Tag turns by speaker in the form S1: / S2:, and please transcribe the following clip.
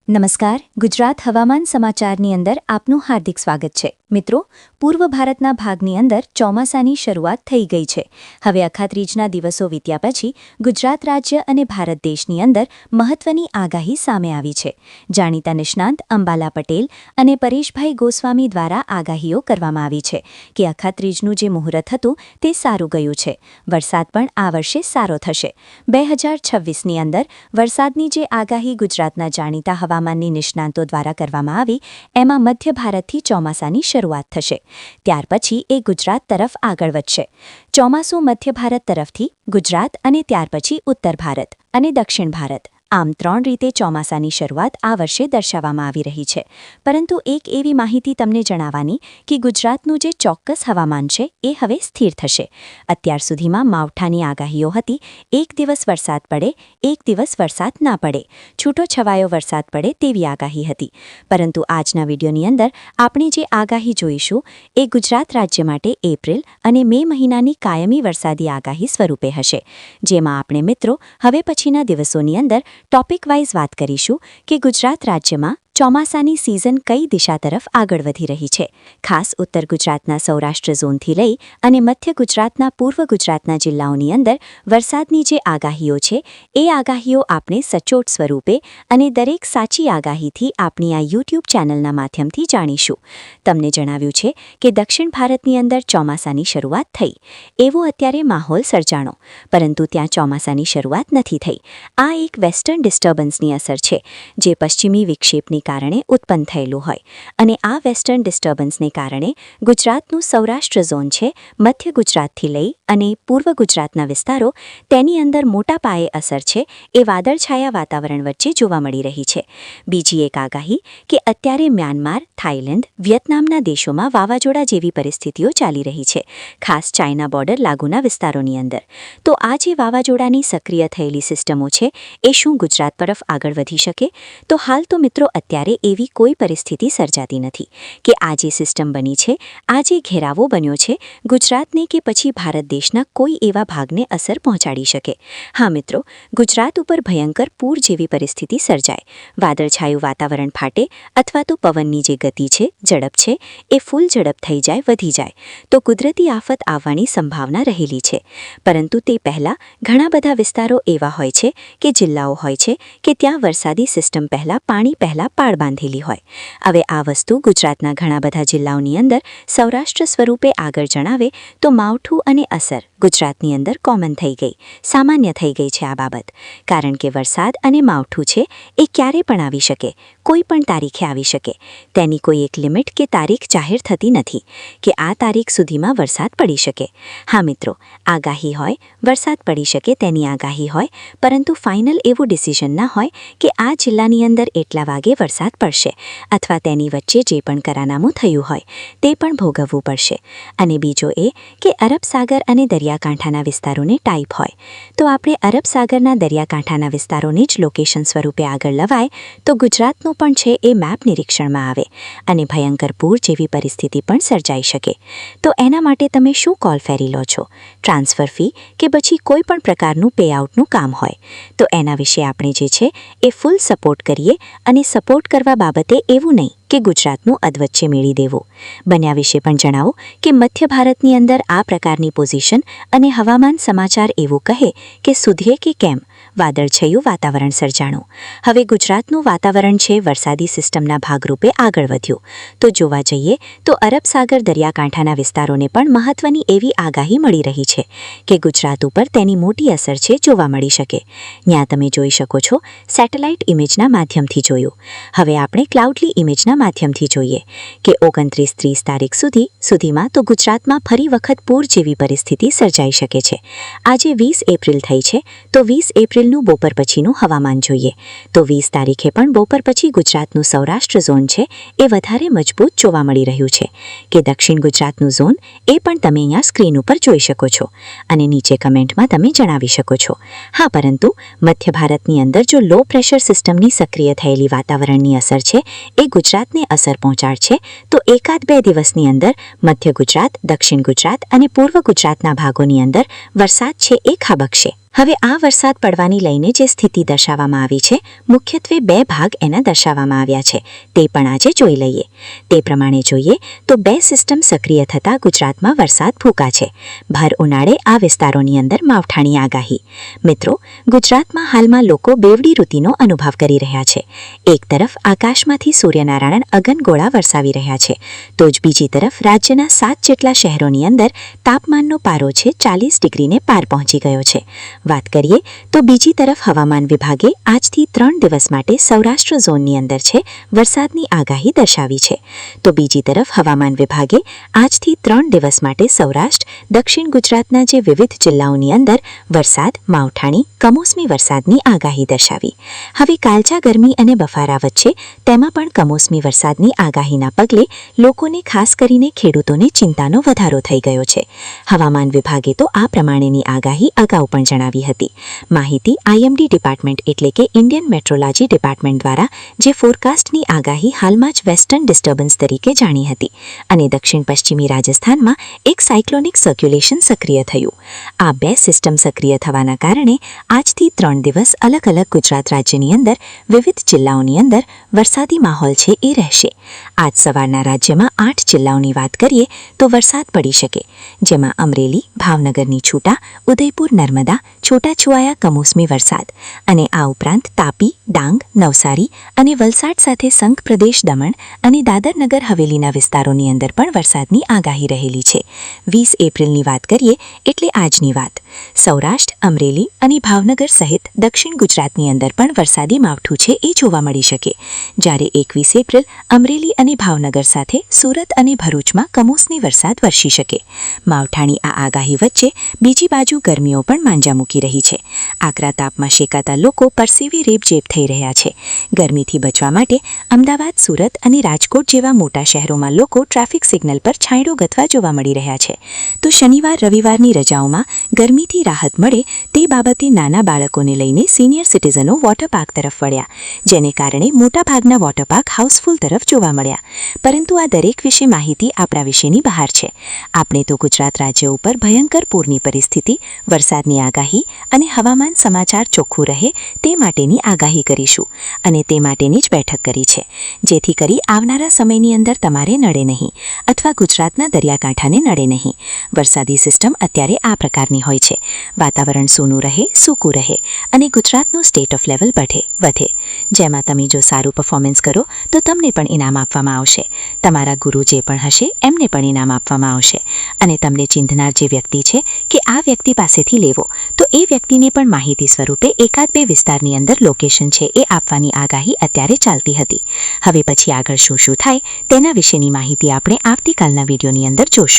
S1: નમસ્કાર, ગુજરાત હવામાન સમાચારની અંદર આપનું હાર્દિક સ્વાગત છે. મિત્રો, પૂર્વ ભારતના ભાગની અંદર ચોમાસાની શરૂઆત થઈ ગઈ છે. હવે અખાત્રીજના દિવસો વીત્યા પછી ગુજરાત રાજ્ય અને ભારત દેશની અંદર મહત્વની આગાહી સામે આવી છે. જાણીતા નિષ્ણાંત અંબાલા પટેલ અને પરેશભાઈ ગોસ્વામી દ્વારા આગાહીઓ કરવામાં આવી છે કે અખાત્રીજનું જે મુહૂર્ત હતું તે સારું ગયું છે. વરસાદ પણ આ વર્ષે સારો થશે. 2026ની અંદર વરસાદની જે આગાહી ગુજરાતના જાણીતા હવામાનની નિષ્ણાંતો દ્વારા કરવામાં આવી, એમાં મધ્ય ભારતથી ચોમાસાની શરૂઆત થશે. ત્યાર પછી એ ગુજરાત તરફ આગળ વધશે. ચોમાસું મધ્ય ભારત તરફથી ગુજરાત અને ત્યાર પછી ઉત્તર ભારત અને દક્ષિણ ભારત, આમ 3 રીતે ચોમાસાની શરૂઆત આ વર્ષે દર્શાવવામાં આવી રહી છે. પરંતુ એક એવી માહિતી તમને જણાવવાની કે ગુજરાતનું જે ચોક્કસ હવામાન છે એ હવે સ્થિર થશે. અત્યાર સુધીમાં માવઠાની આગાહીઓ હતી, એક દિવસ વરસાદ પડે, એક દિવસ વરસાદ ના પડે, છૂટો છવાયો વરસાદ પડે તેવી આગાહી હતી. પરંતુ આજના વિડીયોની અંદર આપણે જે આગાહી જોઈશું એ ગુજરાત રાજ્ય માટે એપ્રિલ અને મે મહિનાની કાયમી વરસાદી આગાહી સ્વરૂપે હશે. જેમાં આપણે મિત્રો હવે પછીના દિવસોની અંદર ટોપિક વાઇઝ વાત કરીશું કે ગુજરાત રાજ્યમાં ચોમાસાની સિઝન કઈ દિશા તરફ આગળ વધી રહી છે. ખાસ ઉત્તર ગુજરાતના સૌરાષ્ટ્ર ઝોનથી લઈ અને મધ્ય ગુજરાતના પૂર્વ ગુજરાતના જિલ્લાઓની અંદર વરસાદની જે આગાહીઓ છે એ આગાહીઓ આપણે સચોટ સ્વરૂપે અને દરેક સાચી આગાહીથી આપણી આ યુટ્યુબ ચેનલના માધ્યમથી જાણીશું. તમને જણાવ્યું છે કે દક્ષિણ ભારતની અંદર ચોમાસાની શરૂઆત થઈ, એવો અત્યારે માહોલ સર્જાણો, પરંતુ ત્યાં ચોમાસાની શરૂઆત નથી થઈ. આ એક વેસ્ટર્ન ડિસ્ટર્બન્સની અસર છે જે પશ્ચિમી વિક્ષેપની કારણે ઉત્પન્ન થયેલું હોય, અને આ વેસ્ટર્ન ડિસ્ટર્બન્સને કારણે ગુજરાતનું સૌરાષ્ટ્ર ઝોન છે, મધ્ય ગુજરાતથી લઈ અને પૂર્વ ગુજરાતના વિસ્તારો, તેની અંદર મોટા પાયે અસર છે એ વાદળછાયા વાતાવરણ વચ્ચે જોવા મળી રહી છે. બીજી એક આગાહી કે અત્યારે મ્યાનમાર, થાઇલેન્ડ, વિયેતનામના દેશોમાં વાવાઝોડા જેવી પરિસ્થિતિઓ ચાલી રહી છે, ખાસ ચાઇના બોર્ડર લાગુના વિસ્તારોની અંદર. તો આ જે વાવાઝોડાની સક્રિય થયેલી સિસ્ટમો છે એ શું ગુજરાત તરફ આગળ વધી શકે? તો હાલ તો મિત્રો અત્યારે એવી કોઈ પરિસ્થિતિ સર્જાતી નથી કે આ જે સિસ્ટમ બની છે, આ જે ઘેરાવો બન્યો છે, ગુજરાતને કે પછી ભારત દેશના કોઈ એવા ભાગને અસર પહોંચાડી શકે. હા મિત્રો, ગુજરાત ઉપર ભયંકર પૂર જેવી પરિસ્થિતિ સર્જાય, વાદળછાયું વાતાવરણ ફાટે, અથવા તો પવનની જે ગતિ છે, ઝડપ છે, એ ફૂલ ઝડપ થઈ જાય, વધી જાય, તો કુદરતી આફત આવવાની સંભાવના રહેલી છે. પરંતુ તે પહેલાં ઘણા બધા વિસ્તારો એવા હોય છે કે જિલ્લાઓ હોય છે કે ત્યાં વરસાદી સિસ્ટમ પાણી પહેલાં પાળ બાંધેલી હોય. હવે આ વસ્તુ ગુજરાતના ઘણા બધા જિલ્લાઓની અંદર સૌરાષ્ટ્ર સ્વરૂપે આગળ જણાવે તો માવઠું અને અસર ગુજરાતની અંદર કોમન થઈ ગઈ, સામાન્ય થઈ ગઈ છે આ બાબત. કારણ કે વરસાદ અને માવઠું છે એ ક્યારે પણ આવી શકે, કોઈ પણ તારીખે આવી શકે. તેની કોઈ એક લિમિટ કે તારીખ જાહેર થતી નથી કે આ તારીખ સુધીમાં વરસાદ પડી શકે. હા મિત્રો, આગાહી હોય, વરસાદ પડી શકે તેની આગાહી હોય, પરંતુ ફાઇનલ એવું ડિસિઝન ના હોય કે આ જિલ્લાની અંદર એટલા વાગે વરસાદ પડશે, અથવા તેની વચ્ચે જે પણ કરારનામું થયું હોય તે પણ ભોગવવું પડશે. અને બીજો એ કે અરબ સાગર અને દરિયાકાંઠાના વિસ્તારોને ટાઈપ હોય, તો આપણે અરબ સાગરના દરિયાકાંઠાના વિસ્તારોને જ લોકેશન સ્વરૂપે આગળ લવાય તો ગુજરાતનું પણ છે એ મેપ નિરીક્ષણમાં આવે અને ભયંકર પૂર જેવી પરિસ્થિતિ પણ સર્જાઈ શકે. તો એના માટે તમે શું કોલ ફેરી લો છો? ટ્રાન્સફર ફી કે પછી કોઈ પણ પ્રકારનું પેઆઉટનું કામ હોય, તો એના વિશે આપણે જે છે એ ફૂલ સપોર્ટ કરીએ. અને સપોર્ટ કરવા બાબતે એવું નહીં કે ગુજરાતનું અધવચ્ચે મેળી દેવું. બન્યા વિશે પણ જણાવો કે મધ્ય ભારતની અંદર આ પ્રકારની પોઝિશન અને હવામાન સમાચાર એવું કહે કે સુધરે કે કેમ, વાદળછાયું વાતાવરણ સર્જાણું. હવે ગુજરાતનું વાતાવરણ છે વરસાદી સિસ્ટમના ભાગરૂપે આગળ વધ્યું. તો જોવા જઈએ તો અરબ સાગર દરિયાકાંઠાના વિસ્તારોને પણ મહત્વની એવી આગાહી મળી રહી છે કે ગુજરાત ઉપર તેની મોટી અસર છે જોવા મળી શકે. ત્યાં તમે જોઈ શકો છો સેટેલાઇટ ઇમેજના માધ્યમથી જોયું. હવે આપણે ક્લાઉડલી ઇમેજના માધ્યમથી જોઈએ કે 29-30 તારીખ સુધીમાં તો ગુજરાતમાં ફરી વખત પૂર જેવી પરિસ્થિતિ સર્જાઈ શકે છે. આજે 20 એપ્રિલ થઈ છે, તો 20 એપ્રિલનું બપોર પછીનું હવામાન જોઈએ તો 20 તારીખે પણ બપોર પછી ગુજરાતનું સૌરાષ્ટ્ર ઝોન છે એ વધારે મજબૂત જોવા મળી રહ્યું છે કે દક્ષિણ ગુજરાતનું ઝોન એ પણ તમે અહીંયા સ્ક્રીન ઉપર જોઈ શકો છો અને નીચે કમેન્ટમાં તમે જણાવી શકો છો. હા, પરંતુ મધ્ય ભારતની અંદર જો લો પ્રેશર સિસ્ટમની સક્રિય થયેલી વાતાવરણની અસર છે એ ગુજરાતને અસર પહોંચાડશે, તો 1-2 દિવસની અંદર મધ્ય ગુજરાત, દક્ષિણ ગુજરાત અને પૂર્વ ગુજરાતના ભાગોની અંદર વરસાદ છે એ ખાબકશે. હવે આ વરસાદ પડવાની લઈને જે સ્થિતિ દર્શાવવામાં આવી છે, મુખ્યત્વે બે ભાગ એના દર્શાવવામાં આવ્યા છે, તે પણ આજે જોઈ લઈએ. તે પ્રમાણે જોઈએ તો બે સિસ્ટમ સક્રિય થતાં ગુજરાતમાં વરસાદ ફૂંકા છે. ભર ઉનાળે આ વિસ્તારોની અંદર માવઠાની આગાહી. મિત્રો, ગુજરાતમાં હાલમાં લોકો બેવડી ઋતુનો અનુભવ કરી રહ્યા છે. એક તરફ આકાશમાંથી સૂર્યનારાયણ અગનગોળા વરસાવી રહ્યા છે, તો જ બીજી તરફ રાજ્યના 7 જેટલા શહેરોની અંદર તાપમાનનો પારો છે 40 ડિગ્રીને પાર પહોંચી ગયો છે. વાત કરીએ તો બીજી તરફ હવામાન વિભાગે આજથી 3 દિવસ માટે સૌરાષ્ટ્ર ઝોનની અંદર છે વરસાદની આગાહી દર્શાવી છે. તો બીજી તરફ હવામાન વિભાગે આજથી 3 દિવસ માટે સૌરાષ્ટ્ર, દક્ષિણ ગુજરાતના જે વિવિધ જિલ્લાઓની અંદર વરસાદ, માવઠાણી, કમોસમી વરસાદની આગાહી દર્શાવી. હવે કાળઝાળ ગરમી અને બફારા વચ્ચે તેમાં પણ કમોસમી વરસાદની આગાહીના પગલે લોકોને, ખાસ કરીને ખેડૂતોને ચિંતાનો વધારો થઈ ગયો છે. હવામાન વિભાગે તો આ પ્રમાણેની આગાહી અગાઉ પણ જણાવી હતી. માહિતી IMD ડિપાર્ટમેન્ટ એટલે કે ઇન્ડિયન મેટ્રોલોજી ડિપાર્ટમેન્ટ દ્વારા જે ફોરકાસ્ટની આગાહી હાલમાં જ વેસ્ટર્ન ડિસ્ટર્બન્સ તરીકે જાણી હતી અને દક્ષિણ પશ્ચિમી રાજસ્થાનમાં એક સાયક્લોનિક સર્ક્યુલેશન સક્રિય થયું. આ બે સિસ્ટમ સક્રિય થવાના કારણે આજથી 3 દિવસ અલગ અલગ ગુજરાત રાજ્યની અંદર વિવિધ જિલ્લાઓની અંદર વરસાદી માહોલ છે એ રહેશે. આજ સવારના રાજ્યમાં 8 જિલ્લાઓની વાત કરીએ તો વરસાદ પડી શકે, જેમાં અમરેલી, ભાવનગરની છૂટા, ઉદયપુર, નર્મદા, છૂટાછવાયા કમોસમી વરસાદ અને આ ઉપરાંત તાપી, ડાંગ, નવસારી અને વલસાડ સાથે સંઘ પ્રદેશ દમણ અને દાદર નગર હવેલીના વિસ્તારોની અંદર પણ વરસાદની આગાહી રહેલી છે. 20 એપ્રિલની વાત કરીએ એટલે આજની વાત. સૌરાષ્ટ્ર, અમરેલી અને ભાવનગર સહિત દક્ષિણ ગુજરાતની અંદર પણ વરસાદી માવઠું છે એ જોવા મળી શકે. જ્યારે 21 એપ્રિલ અમરેલી અને ભાવનગર સાથે સુરત અને ભરૂચમાં કમોસમી વરસાદ વરસી શકે. માવઠાની આ આગાહી વચ્ચે બીજી બાજુ ગરમીઓ પણ માંજા મૂકી રહી છે. આકરા તાપમાં શેકાતા લોકો પરસેવે રેબઝેબ થઈ રહ્યા છે. ગરમીથી બચવા માટે અમદાવાદ, સુરત અને રાજકોટ જેવા મોટા શહેરોમાં લોકો ટ્રાફિક સિગ્નલ પર છાંયડો ગથવા જોવા મળી રહ્યા છે. તો શનિવાર, રવિવારની રજાઓમાં ગરમીથી રાહત મળે તે બાબતે નાના બાળકોને લઈને સિનિયર સિટીઝનો વોટર પાર્ક તરફ વળ્યા, જેને કારણે મોટાભાગના વોટર પાર્ક હાઉસફુલ તરફ જોવા મળ્યા. પરંતુ આ દરેક વિશે માહિતી આપણા વિશેની બહાર છે. આપણે તો ગુજરાત રાજ્ય ઉપર ભયંકર પૂરની પરિસ્થિતિ, વરસાદની આગાહી અને હવામાન સમાચાર ચોખ્ખું રહે તે માટેની આગાહી કરીશું અને તે માટેની જ બેઠક કરી છે, જેથી કરી આવનારા સમયની અંદર તમારે નડે નહીં અથવા ગુજરાતના દરિયાકાંઠાને નડે નહીં. વરસાદી સિસ્ટમ અત્યારે આ પ્રકારની હોય છે. વાતાવરણ સૂનું રહે, સૂકું રહે અને ગુજરાતનું સ્ટેટ ઓફ લેવલ વધે. જેમાં તમે જો સારું પરફોર્મન્સ કરો તો તમને પણ ઇનામ આપવામાં આવશે. તમારા ગુરુ જે પણ હશે એમને પણ ઇનામ આપવામાં આવશે અને તમને ચિંધનાર જે વ્યક્તિ છે કે આ વ્યક્તિ પાસેથી લેવો, તો એ વ્યક્તિને પણ માહિતી સ્વરૂપે એકાદ બે વિસ્તારની અંદર લોકેશન છે એ આપવાની આગાહી અત્યારે ચાલતી હતી. હવે પછી આગળ શું થાય તેના વિશેની માહિતી આપણે આવતીકાલના વિડીયોની અંદર જોશું.